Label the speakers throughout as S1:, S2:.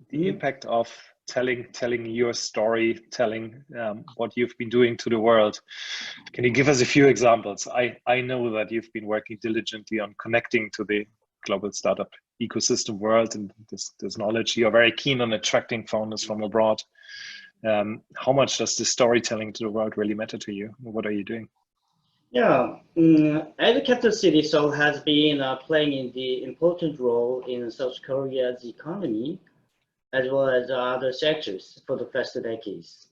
S1: the impact of telling your story, telling what you've been doing to the world. Can you give us a few examples? I know that you've been working diligently on connecting to the global startup ecosystem world and this knowledge. You're very keen on attracting founders from abroad. How much does the storytelling to the world really matter to you? What are you doing?
S2: Yeah, as a capital city, Seoul has been playing the important role in South Korea's economy, as well as other sectors for the past decades.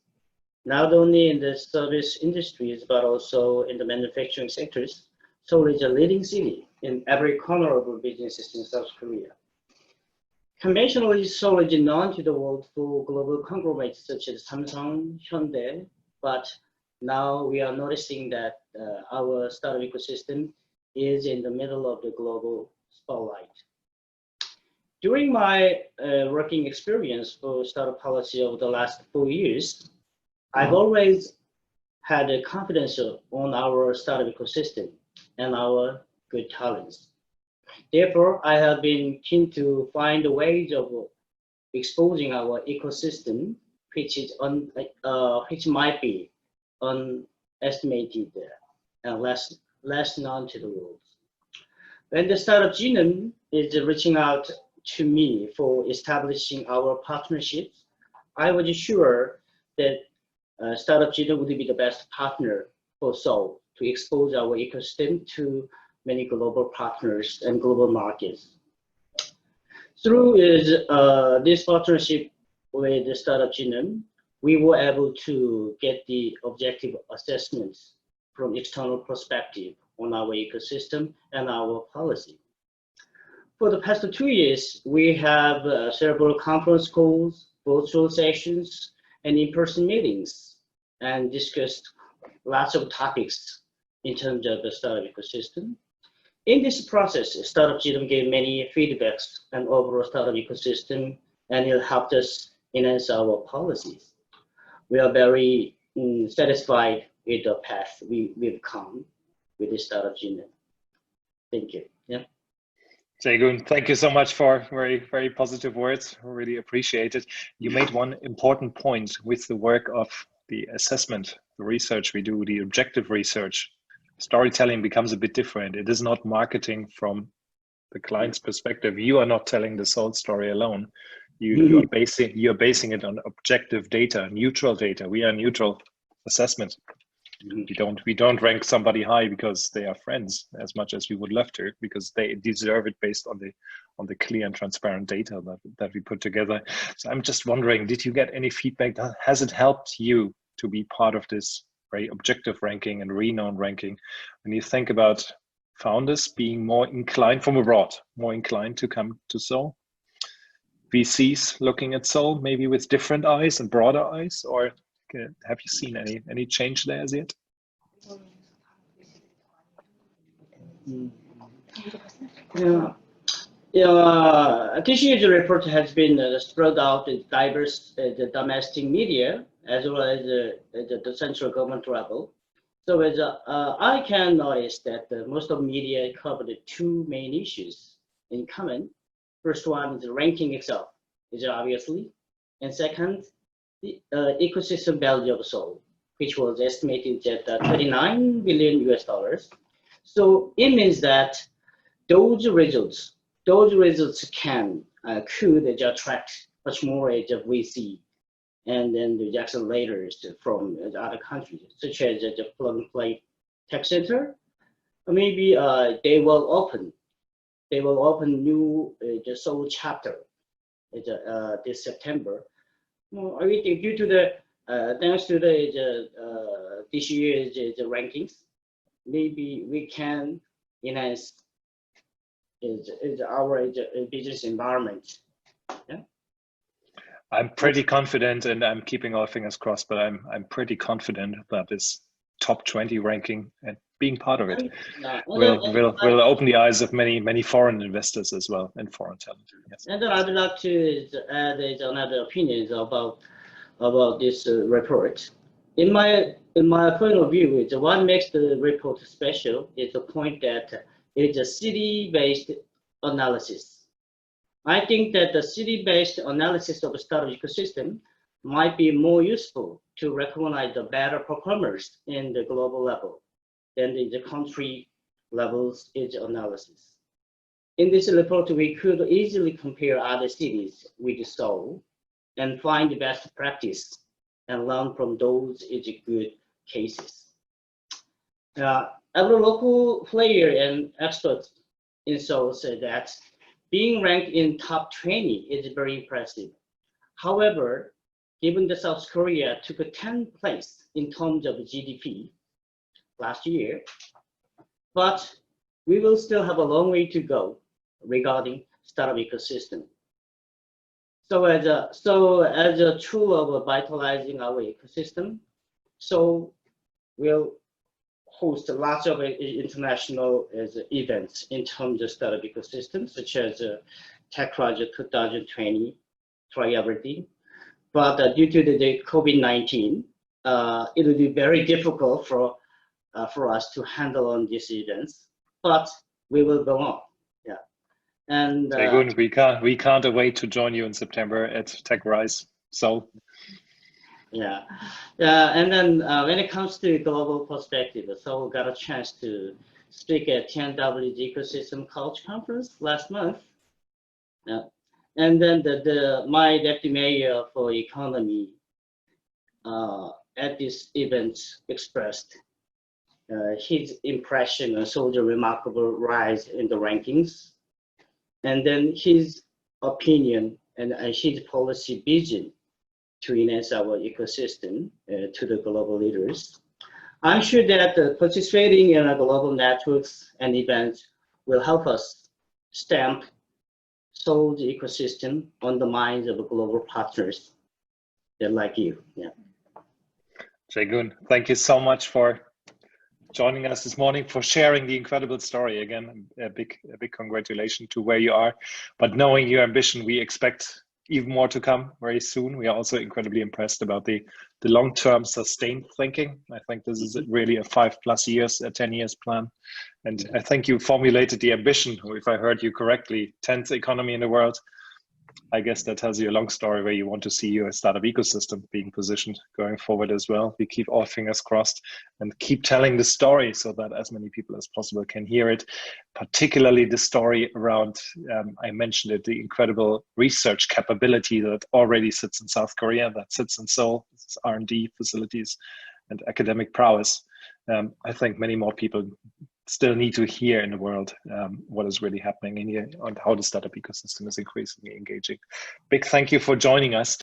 S2: Not only in the service industries, but also in the manufacturing sectors, Seoul is a leading city in every corner of businesses in South Korea. Conventionally, Seoul is known to the world for global conglomerates such as Samsung, Hyundai, but now we are noticing that our startup ecosystem is in the middle of the global spotlight. During my working experience for startup policy over the last 4 years, I've always had a confidence on our startup ecosystem and our good talents. Therefore, I have been keen to find ways of exposing our ecosystem, which might be unestimated and less known to the world. When the startup Genome is reaching out to me for establishing our partnerships, I was sure that startup Genome would be the best partner for Seoul to expose our ecosystem to many global partners and global markets. Through this partnership with the startup Genome, we were able to get the objective assessments from external perspective on our ecosystem and our policy. For the past 2 years, we have several conference calls, virtual sessions, and in-person meetings, and discussed lots of topics in terms of the startup ecosystem. In this process, Startup Genome gave many feedbacks on overall startup ecosystem, and it helped us enhance our policies. We are very satisfied with the path we've come with the Startup Genome. Thank you. Yeah.
S1: Jaigeun, thank you so much for very, very positive words. Really appreciate it. You made one important point with the work of the assessment, the research we do, the objective research. Storytelling becomes a bit different. It is not marketing from the client's perspective. You are not telling the Seoul story alone. You're basing it on objective data, neutral data. We are neutral assessment. We don't rank somebody high because they are friends as much as we would love to, because they deserve it based on the clear and transparent data that we put together. So I'm just wondering, did you get any feedback? Has it helped you to be part of this very objective ranking and renowned ranking when you think about founders being more inclined from abroad, more inclined to come to Seoul? VCs looking at Seoul maybe with different eyes and broader eyes, or have you seen any change there as yet?
S2: This year's report has been spread out in diverse the domestic media as well as the central government level. So as I can notice that most of media covered 2 main issues in common. First one is the ranking itself, is obviously, and second, the ecosystem value of Seoul, which was estimated at $39 billion US. So it means that those results could attract much more of VC and then the accelerators from other countries, such as the Plug and Play Tech Center. Maybe they will open new the Seoul chapter this September. I think due to the thanks to the this year's the rankings, maybe we can enhance our business environment. Yeah.
S1: I'm pretty confident, and I'm keeping our fingers crossed, but I'm pretty confident that this top 20 ranking and being part of it will open the eyes of many foreign investors as well, and foreign talent. Yes.
S2: And then I'd like to add another opinion about this report. In my point of view, what makes the report special is the point that it is a city-based analysis. I think that the city-based analysis of a startup ecosystem might be more useful to recognize the better performers in the global level than the country levels its analysis. In this report, we could easily compare other cities with Seoul and find the best practice and learn from those good cases. Every local player and expert in Seoul said that being ranked in top 20 is very impressive. However, given that South Korea took a 10th place in terms of GDP last year, but we will still have a long way to go regarding startup ecosystem. So as a tool of vitalizing our ecosystem, so we'll host lots of international events in terms of startup ecosystem, such as Tech Project 2020, Try Everything. But due to the COVID-19, it will be very difficult for us to handle on these events, but we will go on. Yeah. And
S1: Jaigeun, we can't wait to join you in September at TechRise. So
S2: yeah, and then when it comes to global perspective, so we got a chance to speak at TNW's Ecosystem College Conference last month. Yeah. And then my deputy mayor for economy at this event expressed his impression and saw the remarkable rise in the rankings, and then his opinion and his policy vision to enhance our ecosystem to the global leaders. I'm sure that participating in global networks and events will help us stamp Seoul's ecosystem on the minds of global partners like you. Yeah.
S1: Jaigeun, thank you so much for joining us this morning, for sharing the incredible story. Again, a big congratulations to where you are. But knowing your ambition, we expect even more to come very soon. We are also incredibly impressed about the long-term sustained thinking. I think this is really a 5+ years, a 10 years plan. And I think you formulated the ambition, if I heard you correctly, 10th economy in the world. I guess that tells you a long story where you want to see your startup ecosystem being positioned going forward as well. We keep all fingers crossed and keep telling the story so that as many people as possible can hear it, particularly the story around, I mentioned it, the incredible research capability that already sits in South Korea, that sits in Seoul, R&D facilities and academic prowess. I think many more people still need to hear in the world what is really happening in here and how the startup ecosystem is increasingly engaging. Big thank you for joining us.